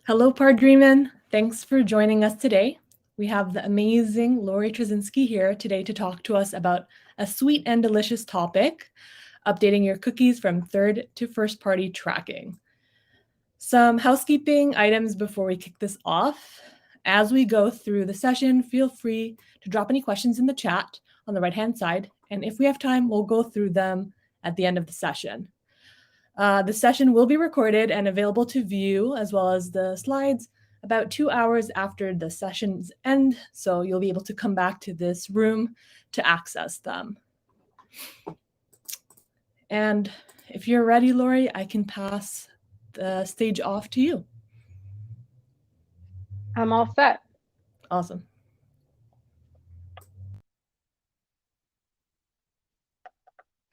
Hello, Pardreamin. Thanks for joining us today. We have the amazing Lori Trzynski here today to talk to us about a sweet and delicious topic, updating your cookies from third to first party tracking. Some housekeeping items before we kick this off. As we go through the session, feel free to drop any questions in the chat on the right-hand side, and if we have time, we'll go through them at the end of the session. The session will be recorded and available to view, as well as the slides, about 2 hours after the session's end, so you'll be able to come back to this room to access them. And if you're ready, Lori, I can pass the stage off to you. I'm all set. Awesome.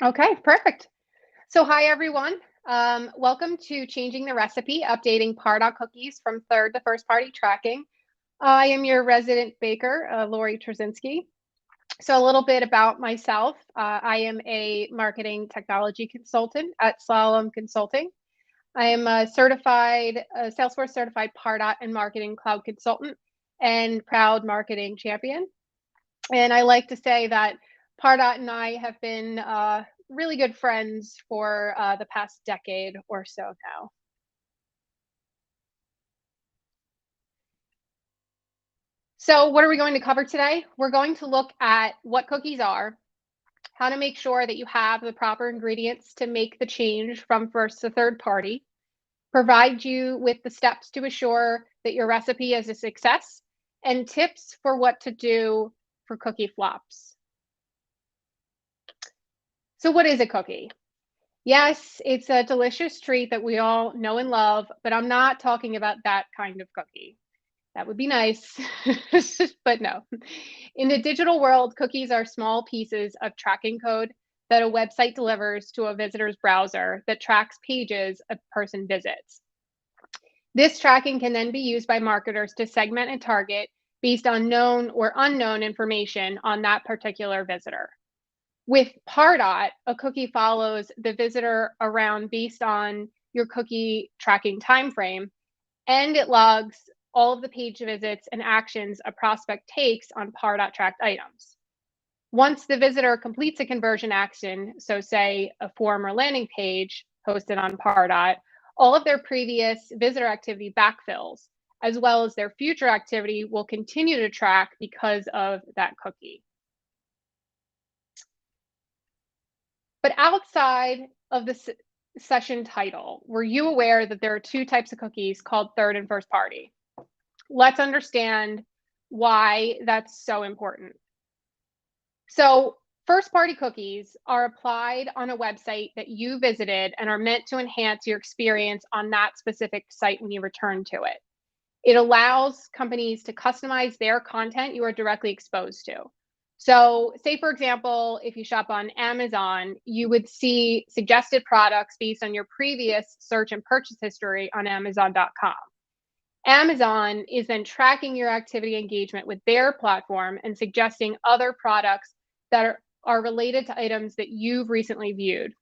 Okay, perfect. So hi, everyone. Welcome to Changing the Recipe, updating Pardot cookies from third to first party tracking. I am your resident baker, Lori Trzynski. So a little bit about myself. I am a marketing technology consultant at Slalom Consulting. I am a certified, Salesforce certified Pardot and marketing cloud consultant and proud marketing champion. And I like to say that Pardot and I have been really good friends for the past decade or so now. So what are we going to cover today? We're going to look at what cookies are, how to make sure that you have the proper ingredients to make the change from first to third party, provide you with the steps to assure that your recipe is a success, and tips for what to do for cookie flops. So what is a cookie? Yes, it's a delicious treat that we all know and love, but I'm not talking about that kind of cookie. That would be nice, but no. In the digital world, cookies are small pieces of tracking code that a website delivers to a visitor's browser that tracks pages a person visits. This tracking can then be used by marketers to segment and target based on known or unknown information on that particular visitor. With Pardot, a cookie follows the visitor around based on your cookie tracking timeframe, and it logs all of the page visits and actions a prospect takes on Pardot tracked items. Once the visitor completes a conversion action, so say a form or landing page posted on Pardot, all of their previous visitor activity backfills, as well as their future activity will continue to track because of that cookie. But outside of the session title, were you aware that there are two types of cookies called third and first party? Let's understand why that's so important. So first party cookies are applied on a website that you visited and are meant to enhance your experience on that specific site when you return to it. It allows companies to customize their content you are directly exposed to. So say, for example, if you shop on Amazon, you would see suggested products based on your previous search and purchase history on Amazon.com. Amazon is then tracking your activity engagement with their platform and suggesting other products that are related to items that you've recently viewed.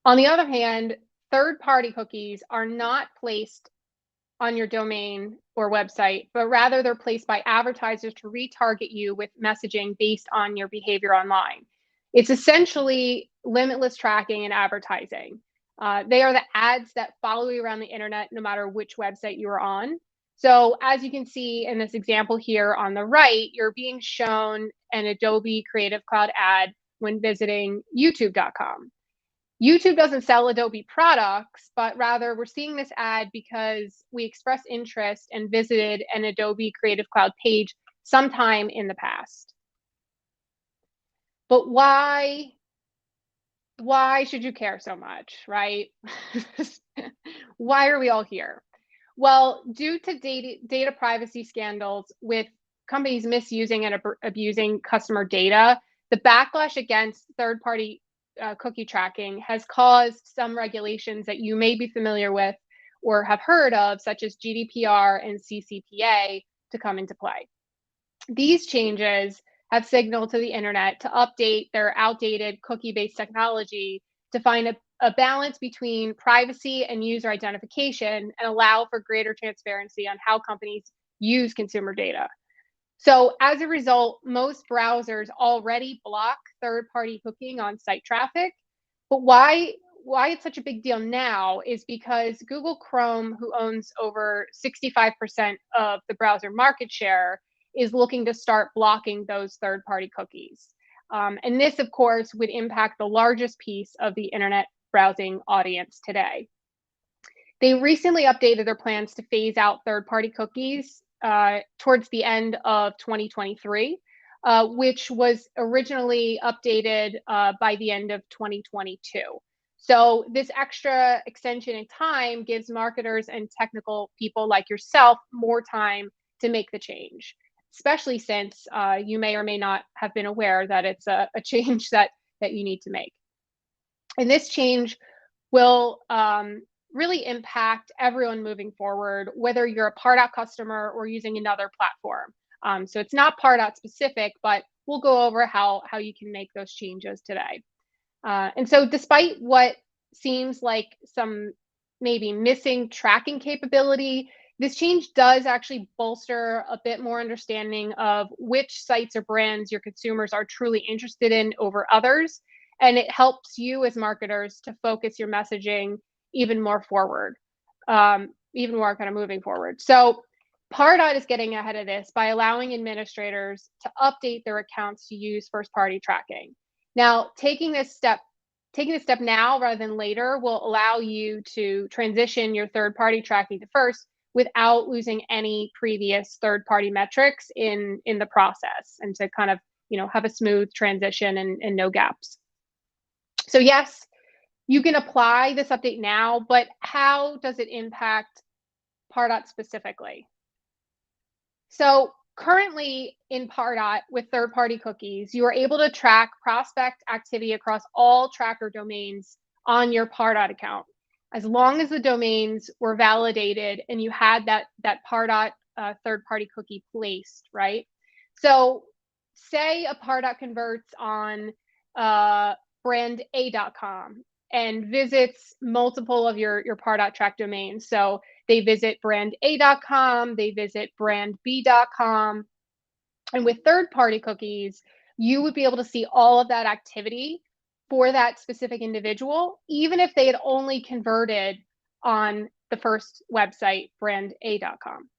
On the other hand, third-party cookies are not placed on your domain or website, but rather they're placed by advertisers to retarget you with messaging based on your behavior online. It's essentially limitless tracking and advertising. They are the ads that follow you around the internet, no matter which website you are on. So as you can see in this example here on the right, you're being shown an Adobe Creative Cloud ad when visiting youtube.com. YouTube doesn't sell Adobe products, but rather we're seeing this ad because we expressed interest and visited an Adobe Creative Cloud page sometime in the past. But why should you care so much, right? Why are we all here? Well, due to data privacy scandals with companies misusing and abusing customer data, the backlash against third-party cookie tracking has caused some regulations that you may be familiar with or have heard of, such as GDPR and CCPA, to come into play. These changes have signaled to the internet to update their outdated cookie-based technology to find a a balance between privacy and user identification and allow for greater transparency on how companies use consumer data. So as a result, most browsers already block third-party cooking on site traffic. But why it's such a big deal now is because Google Chrome, who owns over 65% of the browser market share, is looking to start blocking those third-party cookies. And this, of course, would impact the largest piece of the internet browsing audience today. They recently updated their plans to phase out third-party cookies towards the end of 2023, which was originally updated by the end of 2022. So this extra extension in time gives marketers and technical people like yourself more time to make the change, especially since you may or may not have been aware that it's a change that you need to make. And this change will really impact everyone moving forward, whether you're a Pardot customer or using another platform. So it's not Pardot specific, but we'll go over how you can make those changes today. And so despite what seems like some maybe missing tracking capability, this change does actually bolster a bit more understanding of which sites or brands your consumers are truly interested in over others. And it helps you as marketers to focus your messaging even more forward, even more kind of moving forward. So Pardot is getting ahead of this by allowing administrators to update their accounts to use first-party tracking. Now, taking this step now rather than later will allow you to transition your third-party tracking to first without losing any previous third-party metrics in the process, and to kind of have a smooth transition and no gaps. So yes, you can apply this update now, but how does it impact Pardot specifically? So currently in Pardot with third-party cookies, you are able to track prospect activity across all tracker domains on your Pardot account, as long as the domains were validated and you had that Pardot third-party cookie placed, right? So say a Pardot converts on branda.com and visits multiple of your Pardot track domains. So they visit branda.com, they visit brandb.com. And with third-party cookies, you would be able to see all of that activity for that specific individual, even if they had only converted on the first website, branda.com.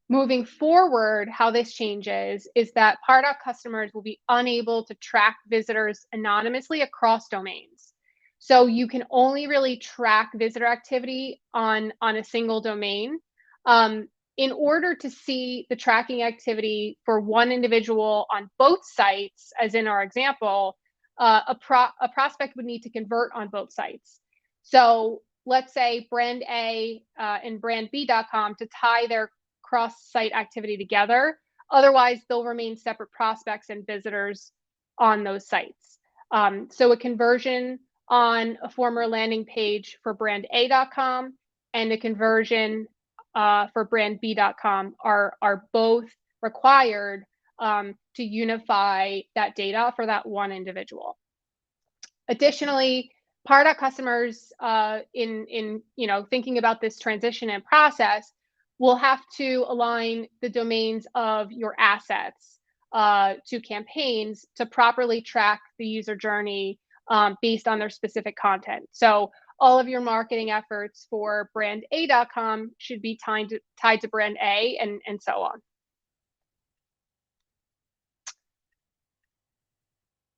Moving forward, how this changes is that Pardot customers will be unable to track visitors anonymously across domains. So you can only really track visitor activity on a single domain. In order to see the tracking activity for one individual on both sites, as in our example, a prospect would need to convert on both sites. So let's say brand A and brandb.com to tie their cross-site activity together. Otherwise, they'll remain separate prospects and visitors on those sites. So a conversion on a former landing page for branda.com and a conversion for brandb.com are both required to unify that data for that one individual. Additionally, Pardot customers in thinking about this transition and process will have to align the domains of your assets to campaigns to properly track the user journey based on their specific content. So all of your marketing efforts for branda.com should be tied to brand A and so on.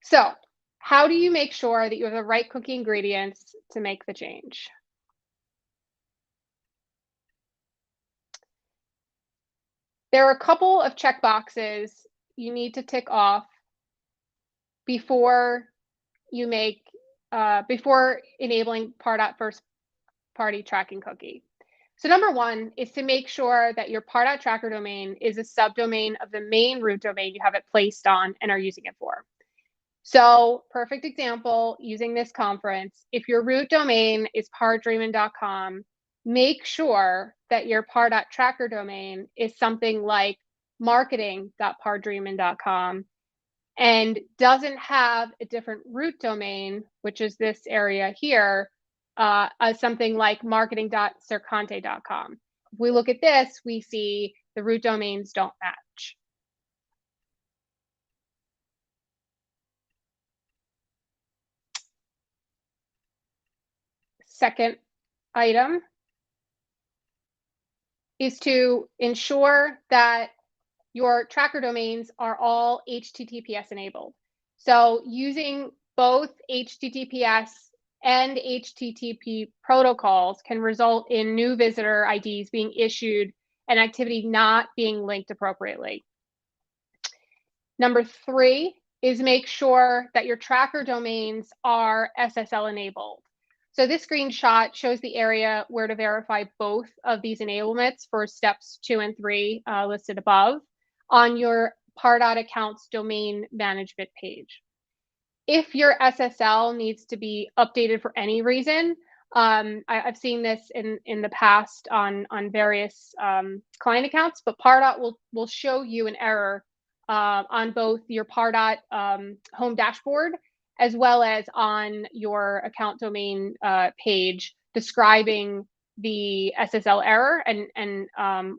So how do you make sure that you have the right cookie ingredients to make the change? There are a couple of checkboxes you need to tick off before you make before enabling Pardot first-party tracking cookie. So number one is to make sure that your Pardot tracker domain is a subdomain of the main root domain you have it placed on and are using it for. So perfect example, using this conference, if your root domain is pardreamin.com, make sure that your Pardot tracker domain is something like marketing.pardreamin.com and doesn't have a different root domain, which is this area here, something like marketing.sercante.com. If we look at this, we see the root domains don't match. Second item is to ensure that your tracker domains are all HTTPS enabled. So using both HTTPS and HTTP protocols can result in new visitor IDs being issued and activity not being linked appropriately. Number 3 is make sure that your tracker domains are SSL enabled. So this screenshot shows the area where to verify both of these enablements for steps 2 and 3 listed above on your Pardot account's domain management page. If your SSL needs to be updated for any reason, I've seen this in the past on various client accounts, but Pardot will show you an error on both your Pardot home dashboard as well as on your account domain page describing the SSL error and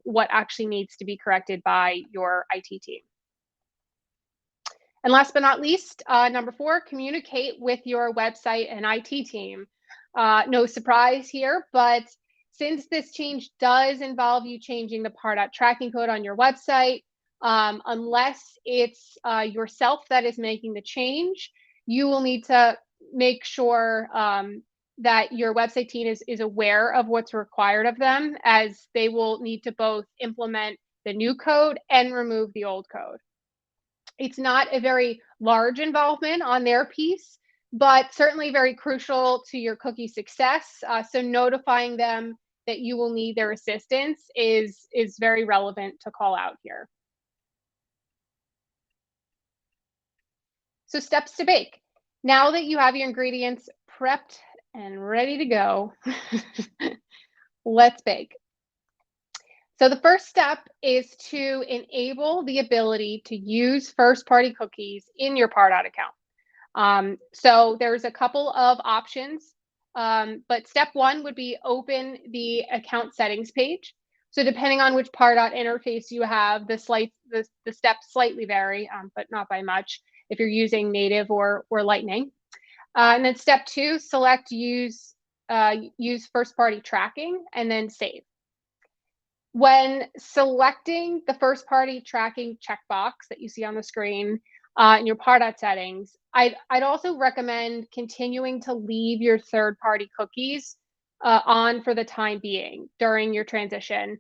what actually needs to be corrected by your IT team. And last but not least, number 4, communicate with your website and IT team. No surprise here, but since this change does involve you changing the Pardot tracking code on your website, unless it's yourself that is making the change, you will need to make sure that your website team is aware of what's required of them, as they will need to both implement the new code and remove the old code. It's not a very large involvement on their piece, but certainly very crucial to your cookie success. So notifying them that you will need their assistance is very relevant to call out here. So steps to bake. Now that you have your ingredients prepped and ready to go, let's bake. So the first step is to enable the ability to use first-party cookies in your Pardot account. So there's a couple of options, but step 1 would be open the account settings page. So depending on which Pardot interface you have, the steps slightly vary, but not by much if you're using native or Lightning. And then step 2, select use first-party tracking and then save. When selecting the first-party tracking checkbox that you see on the screen in your Pardot settings, I'd also recommend continuing to leave your third-party cookies on for the time being during your transition.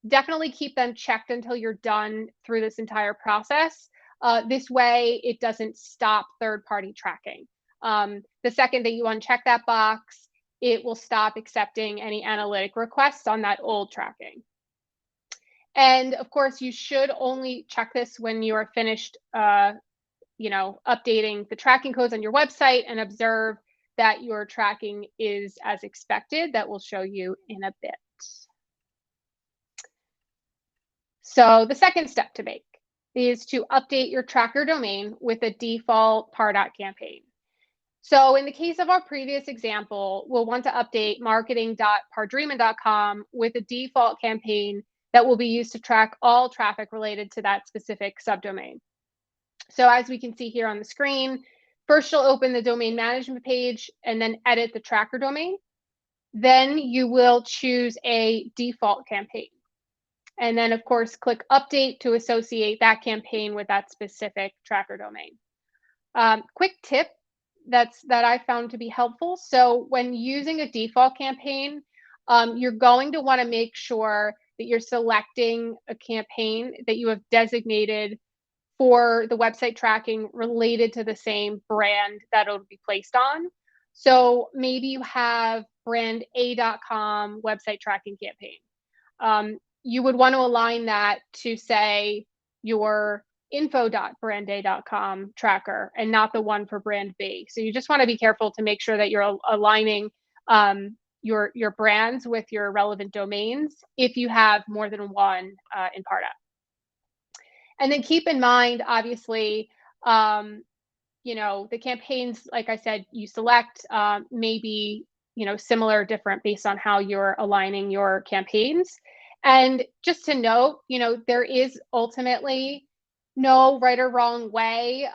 Definitely keep them checked until you're done through this entire process. This way, it doesn't stop third-party tracking. The second that you uncheck that box, it will stop accepting any analytic requests on that old tracking. And of course, you should only check this when you are finished, updating the tracking codes on your website and observe that your tracking is as expected. That will show you in a bit. So the second step to make is to update your tracker domain with a default Pardot campaign. So in the case of our previous example, we'll want to update marketing.pardreamin.com with a default campaign that will be used to track all traffic related to that specific subdomain. So as we can see here on the screen, first you'll open the domain management page and then edit the tracker domain. Then you will choose a default campaign. And then of course, click update to associate that campaign with that specific tracker domain. Quick tip that I found to be helpful. So when using a default campaign, you're going to want to make sure that you're selecting a campaign that you have designated for the website tracking related to the same brand that it'll be placed on. So maybe you have brand A.com website tracking campaign. You would want to align that to, say, your info.branda.com tracker and not the one for brand B. So you just want to be careful to make sure that you're aligning your brands with your relevant domains if you have more than one in Pardot. And then keep in mind, obviously, the campaigns, like I said, you select may be, similar, different based on how you're aligning your campaigns. And just to note, there is ultimately no right or wrong way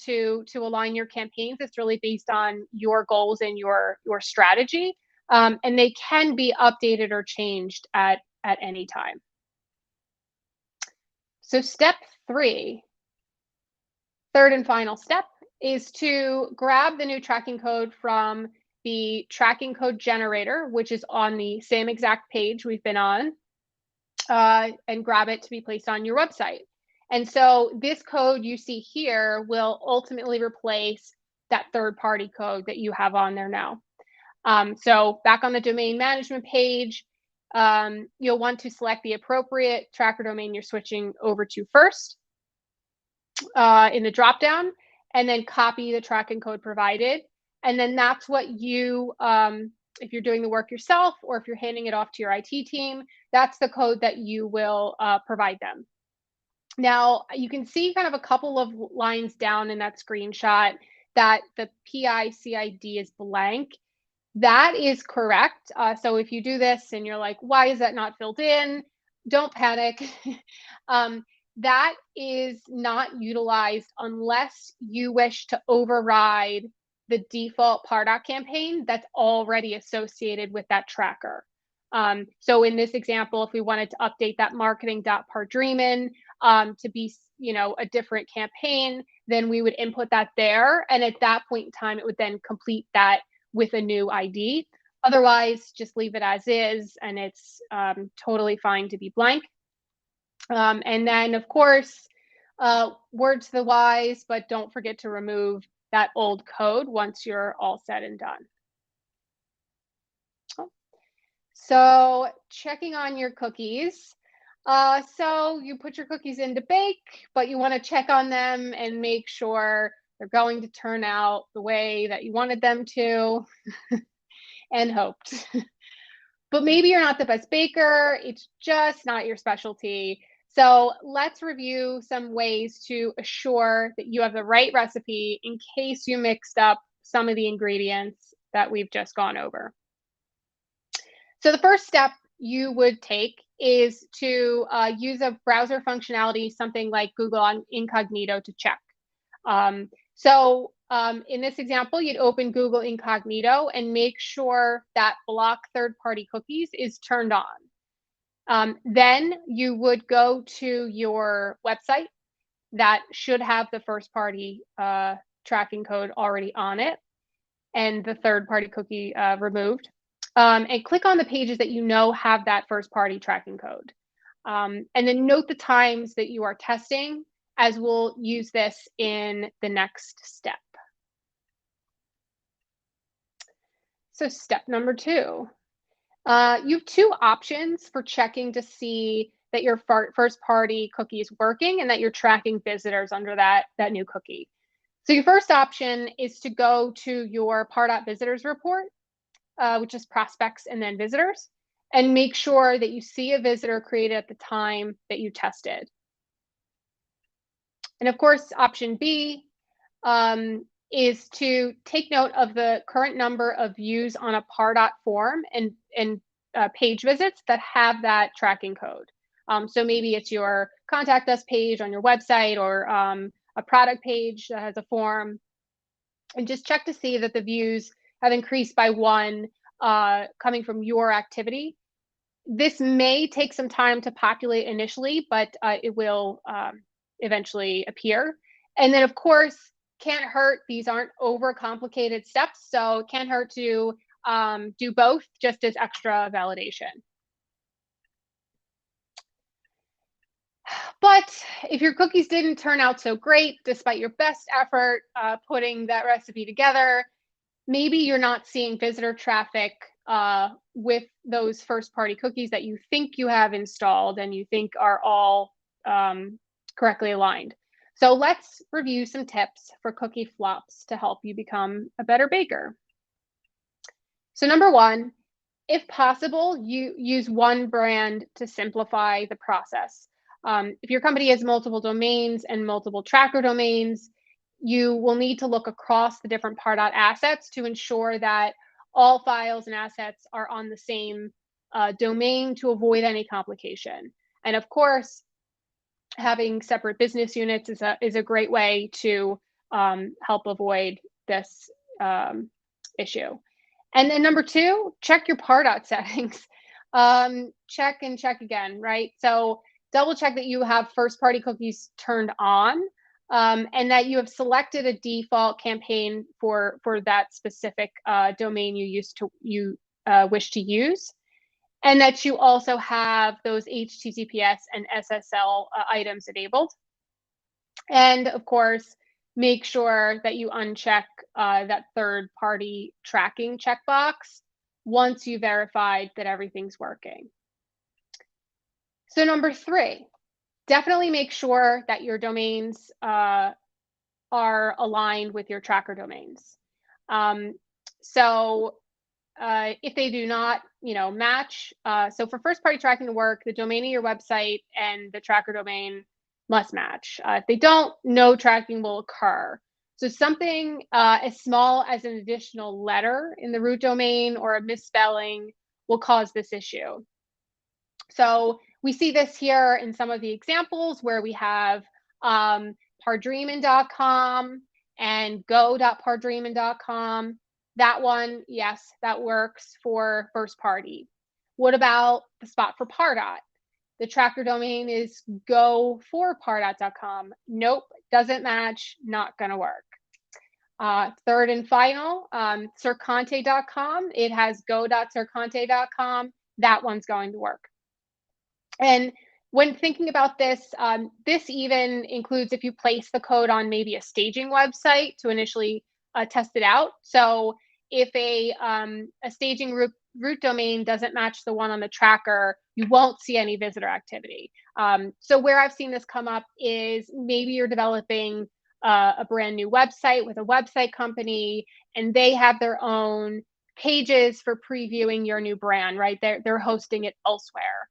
to align your campaigns. It's really based on your goals and your strategy, and they can be updated or changed at any time. So step 3, third and final step, is to grab the new tracking code from the tracking code generator, which is on the same exact page we've been on, and grab it to be placed on your website. And so this code you see here will ultimately replace that third-party code that you have on there now. So back on the domain management page, you'll want to select the appropriate tracker domain you're switching over to first in the dropdown, and then copy the tracking code provided. And then that's what you, if you're doing the work yourself or if you're handing it off to your IT team, that's the code that you will provide them. Now, you can see kind of a couple of lines down in that screenshot that the PICID is blank. That is correct. So if you do this and you're like, why is that not filled in? Don't panic. That is not utilized unless you wish to override the default Pardot campaign that's already associated with that tracker. So in this example, if we wanted to update that marketing.pardreamin to be, a different campaign, then we would input that there. And at that point in time, it would then complete that with a new ID. Otherwise, just leave it as is, and it's totally fine to be blank. And then, of course, word to the wise, but don't forget to remove that old code once you're all said and done. So checking on your cookies. So you put your cookies in to bake, but you want to check on them and make sure they're going to turn out the way that you wanted them to and hoped. But maybe you're not the best baker. It's just not your specialty. So let's review some ways to assure that you have the right recipe in case you mixed up some of the ingredients that we've just gone over. So the first step you would take is to use a browser functionality, something like Google Incognito, to check. In this example, you'd open Google Incognito and make sure that block third-party cookies is turned on. Then you would go to your website that should have the first-party tracking code already on it and the third-party cookie removed. And click on the pages that have that first-party tracking code. And then note the times that you are testing, as we'll use this in the next step. So step number 2, you have 2 options for checking to see that your first-party cookie is working and that you're tracking visitors under that new cookie. So your first option is to go to your Pardot visitors report, which is prospects and then visitors, and make sure that you see a visitor created at the time that you tested. And of course, option B is to take note of the current number of views on a Pardot form and page visits that have that tracking code. So maybe it's your contact us page on your website or a product page that has a form, and just check to see that the views have increased by 1 coming from your activity. This may take some time to populate initially, but it will eventually appear. And then, of course, can't hurt. These aren't overcomplicated steps, so it can't hurt to do both just as extra validation. But if your cookies didn't turn out so great, despite your best effort putting that recipe together, maybe you're not seeing visitor traffic with those first-party cookies that you think you have installed and you think are all correctly aligned. So let's review some tips for cookie flops to help you become a better baker. So number 1, if possible, you use one brand to simplify the process. If your company has multiple domains and multiple tracker domains, you will need to look across the different Pardot assets to ensure that all files and assets are on the same domain to avoid any complication. And of course, having separate business units is a great way to help avoid this issue. And then number two, check your Pardot settings. Check and check again, right? So double check that you have first party cookies turned on, and that you have selected a default campaign for that specific domain you wish to use, and that you also have those HTTPS and SSL items enabled. And of course, make sure that you uncheck that third-party tracking checkbox once you verified that everything's working. So number three, definitely make sure that your domains are aligned with your tracker domains. If they do not, match, so for first-party tracking to work, the domain of your website and the tracker domain must match. If they don't, no tracking will occur. So something as small as an additional letter in the root domain or a misspelling will cause this issue. So we see this here in some of the examples where we have pardreamin.com and go.pardreamin.com. That one, yes, that works for first party. What about the spot for Pardot? The tracker domain is go4pardot.com. Nope, doesn't match, not gonna work. Third and final, sercante.com. It has go.sercante.com. That one's going to work. And when thinking about this, this even includes if you place the code on maybe a staging website to initially test it out. So if a staging root domain doesn't match the one on the tracker, you won't see any visitor activity. So where I've seen this come up is maybe you're developing a brand new website with a website company, and they have their own pages for previewing your new brand, right? They're hosting it elsewhere.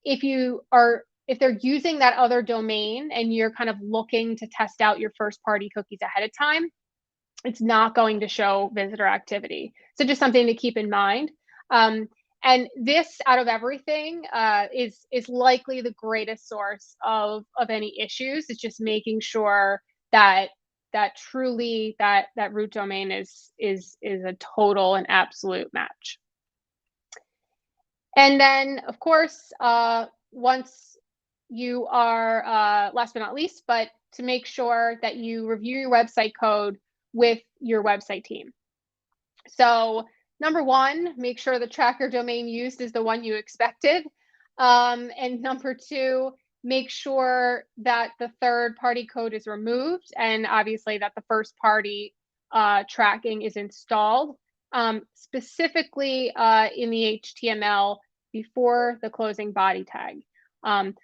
If they're using that other domain and you're kind of looking to test out your first party cookies ahead of time, it's not going to show visitor activity. So just something to keep in mind. And this, out of everything, is likely the greatest source of any issues. It's just making sure that truly that root domain is a total and absolute match. And then, of course, once you are, last but not least, but to make sure that you review your website code with your website team. So number one, make sure the tracker domain used is the one you expected. And number two, make sure that the third-party code is removed, and obviously that the first-party tracking is installed, specifically in the HTML before the closing body tag.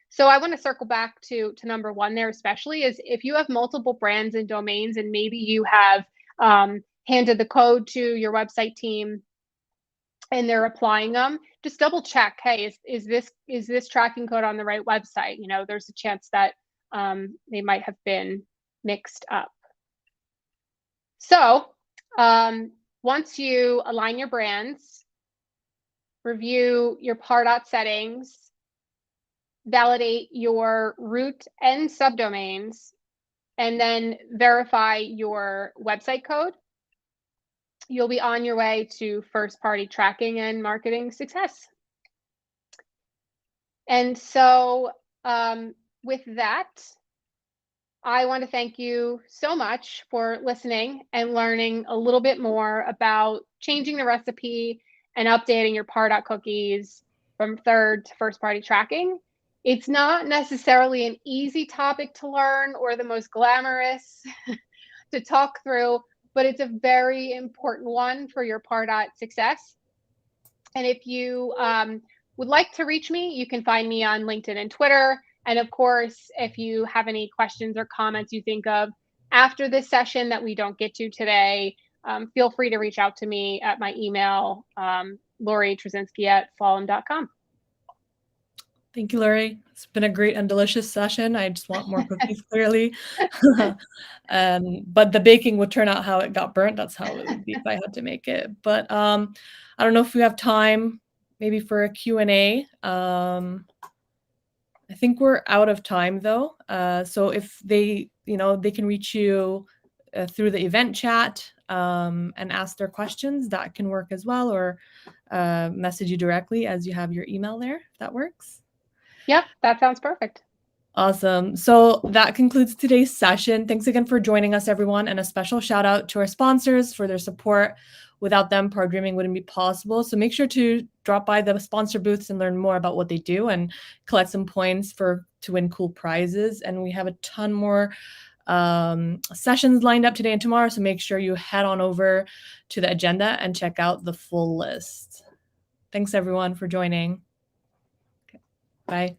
So I want to circle back to number one there, especially is if you have multiple brands and domains and maybe you have handed the code to your website team and they're applying them, just double check, hey, is this tracking code on the right website? There's a chance that they might have been mixed up. So once you align your brands, review your Pardot settings, validate your root and subdomains, and then verify your website code, you'll be on your way to first-party tracking and marketing success. And so with that, I want to thank you so much for listening and learning a little bit more about changing the recipe and updating your Pardot cookies from third to first-party tracking. It's not necessarily an easy topic to learn or the most glamorous to talk through, but it's a very important one for your Pardot success. And if you would like to reach me, you can find me on LinkedIn and Twitter. And of course, if you have any questions or comments you think of after this session that we don't get to today, feel free to reach out to me at my email, Lori Trzynski@slalom.com. Thank you, Lori. It's been a great and delicious session. I just want more cookies, clearly. But the baking would turn out how it got burnt. That's how it would be if I had to make it. But I don't know if we have time maybe for a Q&A. I think we're out of time though. So if they, they can reach you through the event chat and ask their questions, that can work as well, or message you directly as you have your email there, if that works. Yep, that sounds perfect. Awesome. So that concludes today's session. Thanks again for joining us, everyone, and a special shout out to our sponsors for their support. Without them, Par Dreaming wouldn't be possible. So make sure to drop by the sponsor booths and learn more about what they do and collect some points to win cool prizes. And we have a ton more sessions lined up today and tomorrow. So make sure you head on over to the agenda and check out the full list. Thanks, everyone, for joining. Okay. Bye.